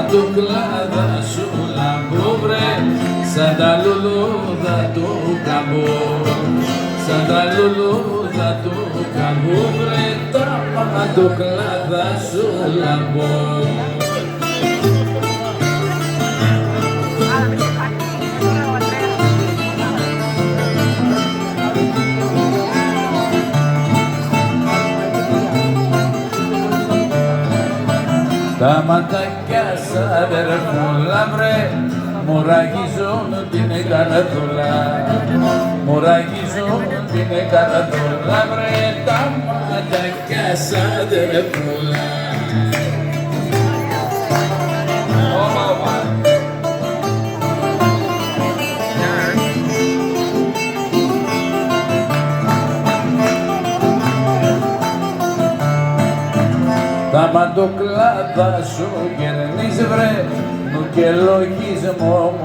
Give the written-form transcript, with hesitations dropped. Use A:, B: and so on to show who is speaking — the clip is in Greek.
A: του κλάδα σου λαμπώ βρε, σαν τα λουλούδα του καμπού, σαν τα λουλούδα του καμπού βρε, τα του κλάδα σου λαμπώ. Τα ματάκια σαν αδερφούλα βρε, μου ραγίζουν την καρδούλα, μου ραγίζουν την καρδούλα βρε, τα ματάκια σαν αδερφούλα. Τα μαντοκλάδα σου γερνείς βρε, νου και λογισμό μου.